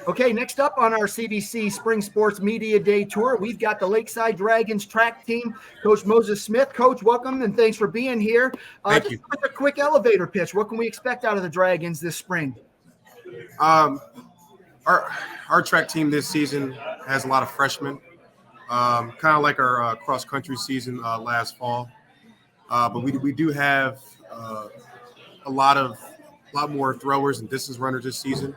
Okay, next up on our CBC Spring Sports Media Day Tour, we've got the Lakeside Dragons track team, Coach Moses Smith. Coach, welcome and thanks for being here. Thank Just you. a quick elevator pitch. What can we expect out of the Dragons this spring? Um, our track team this season has a lot of freshmen, kind of like our cross country season last fall. But we do have a lot more throwers and distance runners this season.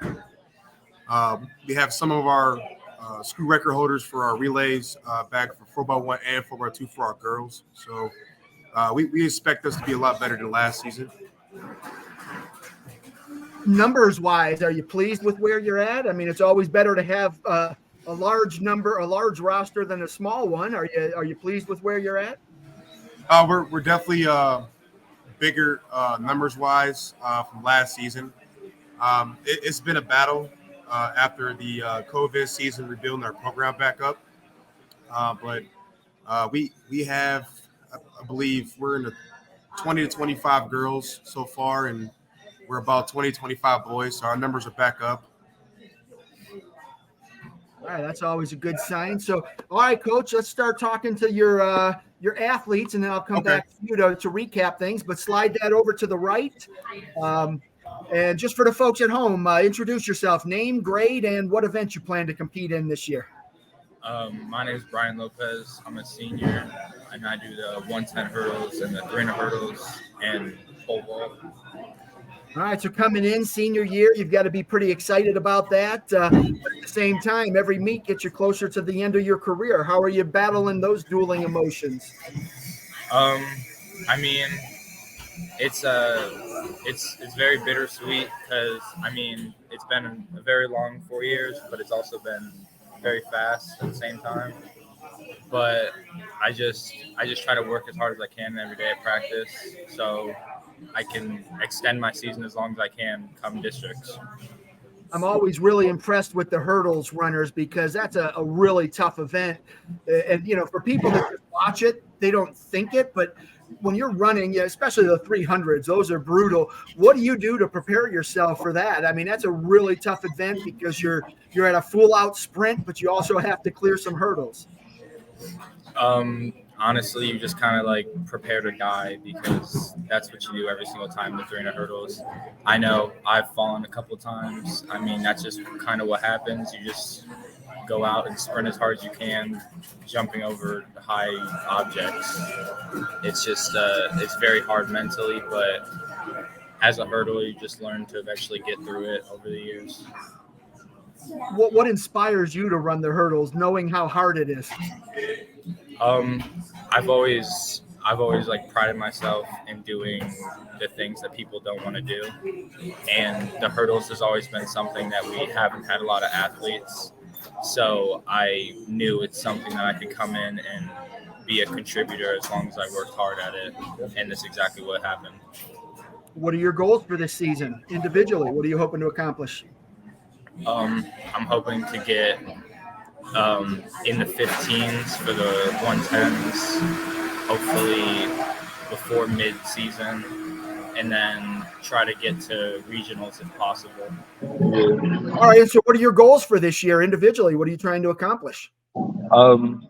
We have some of our school record holders for our relays back for 4x1 and 4x2 for our girls. So we expect us to be a lot better than last season. Numbers wise, are you pleased with where you're at? I mean, it's always better to have a large roster than a small one. Are you pleased with where you're at? We're definitely bigger numbers wise from last season. It's been a battle after the COVID season, rebuilding our program back up. But we have, I believe, we're in the 20 to 25 girls so far, and we're about 20, 25 boys. So our numbers are back up. All right, that's always a good sign. So, all right, Coach, let's start talking to your athletes, and then I'll come back to you to recap things. But slide that over to the right. And just for the folks at home, introduce yourself, name, grade, and what event you plan to compete in this year. My name is Brian Lopez. I'm a senior, and I do the 110 hurdles and the 300 hurdles and pole vault. All right, so coming in senior year, you've got to be pretty excited about that. But at the same time, every meet gets you closer to the end of your career. How are you battling those dueling emotions? I mean, it's very bittersweet because I mean it's been a very long 4 years, but it's also been very fast at the same time. But I just try to work as hard as I can every day at practice, so I can extend my season as long as I can come districts. I'm always really impressed with the hurdles runners because that's a really tough event. And, for people that just watch it, they don't think it. But when you're running, especially the 300s, those are brutal. What do you do to prepare yourself for that? I mean, that's a really tough event because you're at a full-out sprint, but you also have to clear some hurdles. Honestly, you just kind of like prepare to die because that's what you do every single time the 300 hurdles. I know I've fallen a couple times. I mean, that's just kind of what happens. You just go out and sprint as hard as you can, jumping over high objects. It's just, it's very hard mentally, but as a hurdler, you just learn to eventually get through it over the years. What inspires you to run the hurdles, knowing how hard it is? I've always like prided myself in doing the things that people don't want to do, and the hurdles has always been something that we haven't had a lot of athletes. So I knew it's something that I could come in and be a contributor as long as I worked hard at it, and that's exactly what happened. What are your goals for this season individually? What are you hoping to accomplish? I'm hoping to get in the 15s for the 110s, hopefully before mid-season, and then try to get to regionals if possible. All right, and so what are your goals for this year individually? What are you trying to accomplish?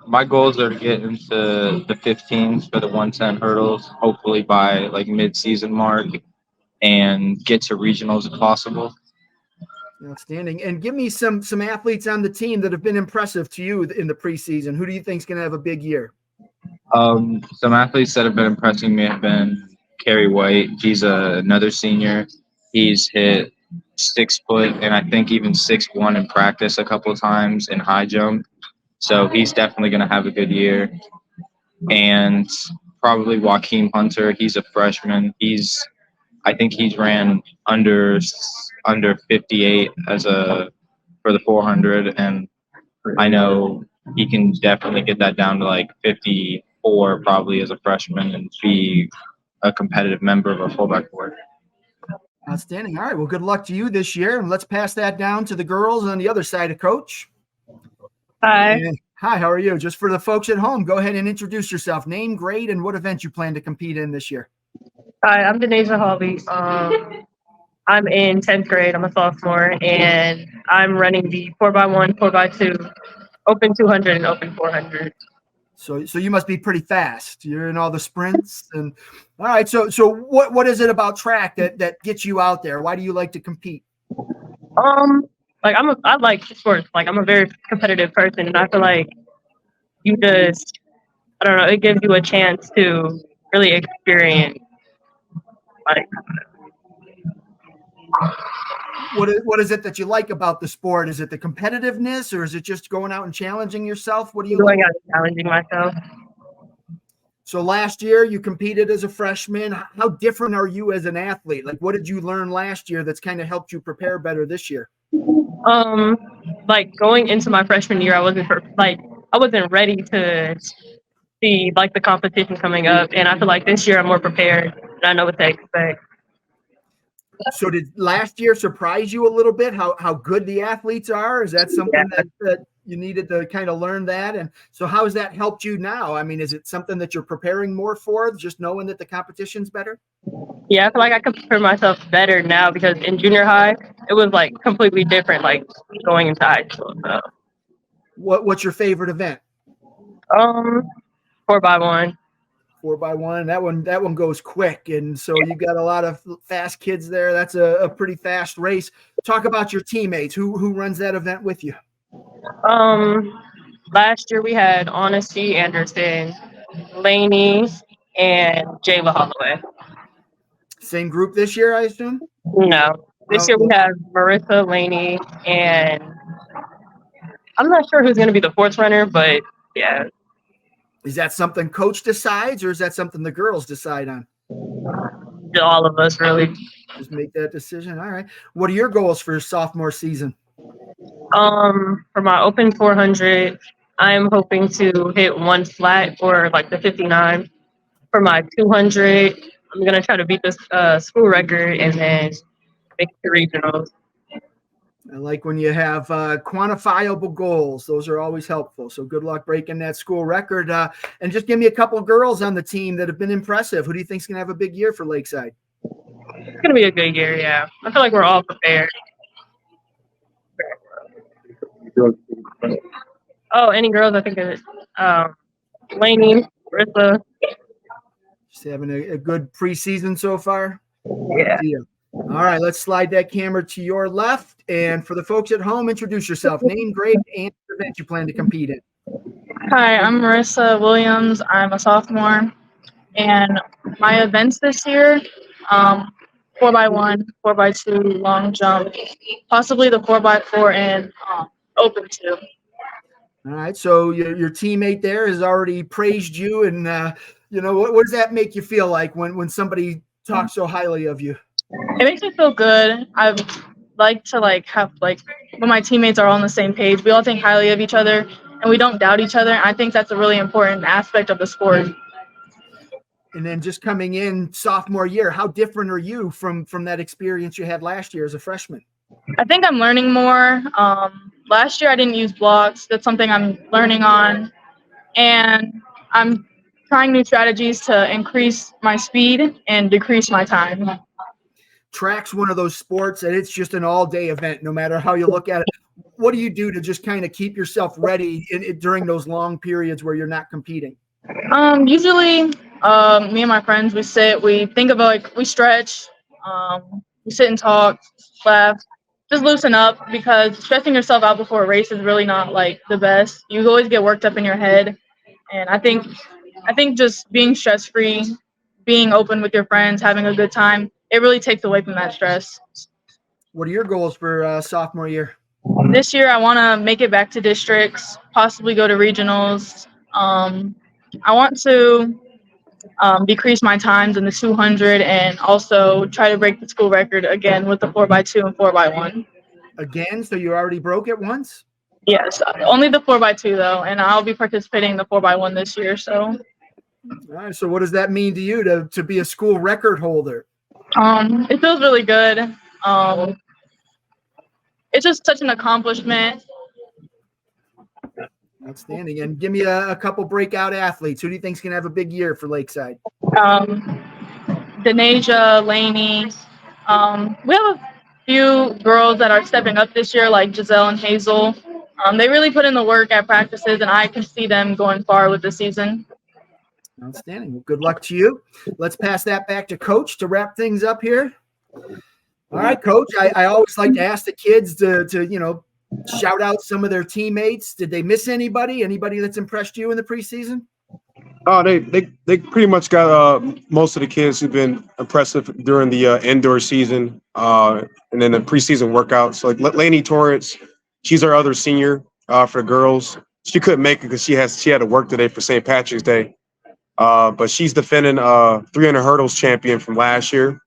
My goals are to get into the 15s for the 110 hurdles, hopefully by like mid-season mark, and get to regionals if possible. Outstanding. And give me some athletes on the team that have been impressive to you in the preseason. Who do you think is going to have a big year? Some athletes that have been impressing me have been Kerry White. He's another senior. He's hit 6 foot and I think even 6'1" in practice a couple of times in high jump. So he's definitely going to have a good year. And probably Joaquin Hunter. He's a freshman. I think he's ran under 58 for the 400, and I know he can definitely get that down to like 54 probably as a freshman and be a competitive member of our fullback board. Outstanding. All right. Well, good luck to you this year, and let's pass that down to the girls on the other side of Coach. Hi. Hi. How are you? Just for the folks at home, go ahead and introduce yourself. Name, grade, and what event you plan to compete in this year. Hi, I'm Denasia Hawley. I'm in 10th grade. I'm a sophomore, and I'm running the 4x1, 4x2, open 200, and open 400. So you must be pretty fast. You're in all the sprints, and all right. So what is it about track that gets you out there? Why do you like to compete? Like I like sports. Like I'm a very competitive person, and I feel like you just, I don't know, it gives you a chance to really experience like What is it that you like about the sport? Is it the competitiveness, or is it just going out and challenging yourself? What do you like? going out and challenging myself. So last year you competed as a freshman. How different are you as an athlete? Like, what did you learn last year that's kind of helped you prepare better this year? Like going into my freshman year, I wasn't ready to see like the competition coming up, and I feel like this year I'm more prepared and I know what to expect. So did last year surprise you a little bit how good the athletes are? Is that something that you needed to kind of learn that? And so how has that helped you now? I mean, is it something that you're preparing more for, just knowing that the competition's better? Yeah, I feel like I can prepare myself better now because in junior high it was like completely different, like going into high school. So, What's your favorite event? 4x1. 4x1. That one goes quick, and so you got a lot of fast kids there. That's a pretty fast race. Talk about your teammates. Who runs that event with you? Last year we had Honesty Anderson, Laney, and Jayla Holloway. Same group this year, I assume? No, this year we have Marissa, Laney, and I'm not sure who's going to be the fourth runner, but yeah. Is that something coach decides, or is that something the girls decide on? All of us really. Just make that decision. All right. What are your goals for sophomore season? For my open 400, I'm hoping to hit one flat or like the 59. For my 200, I'm going to try to beat this school record and then make the regionals. I like when you have quantifiable goals. Those are always helpful. So good luck breaking that school record. And just give me a couple of girls on the team that have been impressive. Who do you think is going to have a big year for Lakeside? It's going to be a good year, yeah. I feel like we're all prepared. Oh, any girls? I think it's Laney, Marissa. Just having a good preseason so far? Yeah. All right, let's slide that camera to your left. And for the folks at home, introduce yourself. Name, grade, and event you plan to compete in. Hi, I'm Marissa Williams. I'm a sophomore. And my events this year, 4x1, 4x2, long jump, possibly the 4x4 and open 2. All right, so your teammate there has already praised you. And, what does that make you feel like when somebody talks so highly of you? It makes me feel good. I like to have when my teammates are all on the same page, we all think highly of each other and we don't doubt each other. I think that's a really important aspect of the sport. And then just coming in sophomore year, how different are you from that experience you had last year as a freshman? I think I'm learning more. Last year I didn't use blocks. That's something I'm learning on. And I'm trying new strategies to increase my speed and decrease my time. Track's one of those sports that it's just an all-day event, no matter how you look at it. What do you do to just kind of keep yourself ready during those long periods where you're not competing? Usually, me and my friends, we think about we stretch, we sit and talk, laugh, just loosen up because stretching yourself out before a race is really not the best. You always get worked up in your head, and I think just being stress-free, being open with your friends, having a good time, it really takes away from that stress. What are your goals for sophomore year? This year, I want to make it back to districts, possibly go to regionals. I want to decrease my times in the 200 and also try to break the school record again with the 4x2 and 4x1. Again? So you already broke it once? Yes, only the 4x2 though, and I'll be participating in the 4x1 this year. So. All right. So what does that mean to you to be a school record holder? It feels really good. It's just such an accomplishment. Outstanding. And give me a couple breakout athletes. Who do you think is going to have a big year for Lakeside? Denasia, Laney, We have a few girls that are stepping up this year, like Giselle and Hazel. They really put in the work at practices, and I can see them going far with the season. Outstanding. Well, good luck to you. Let's pass that back to Coach to wrap things up here. All right, Coach. I always like to ask the kids to shout out some of their teammates. Did they miss anybody? Anybody that's impressed you in the preseason? Oh, they pretty much got most of the kids who've been impressive during the indoor season, and then the preseason workouts. So like Lainey Torrance, she's our other senior for the girls. She couldn't make it because she had to work today for St. Patrick's Day, but she's defending 300 hurdles champion from last year.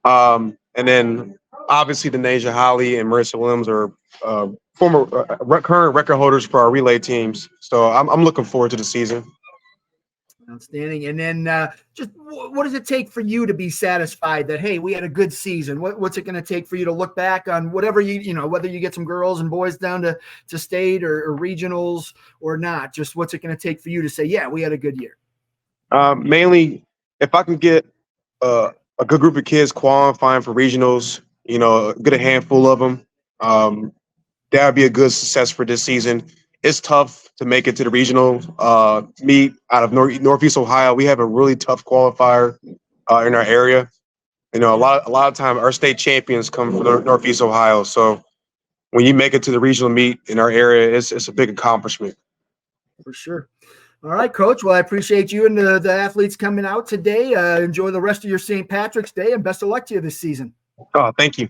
And then obviously Denasia Holly and Marissa Williams are former current record holders for our relay teams. So I'm looking forward to the season. Outstanding. And then just what does it take for you to be satisfied that, hey, we had a good season? What's it going to take for you to look back on whatever whether you get some girls and boys down to state or regionals or not? Just what's it going to take for you to say, yeah, we had a good year? Mainly, if I can get a good group of kids qualifying for regionals, get a handful of them, that would be a good success for this season. It's tough to make it to the regional meet out of Northeast Ohio. We have a really tough qualifier in our area. A lot of time our state champions come from Northeast Ohio. So when you make it to the regional meet in our area, it's a big accomplishment. For sure. All right, Coach. Well, I appreciate you and the athletes coming out today. Enjoy the rest of your St. Patrick's Day, and best of luck to you this season. Oh, thank you.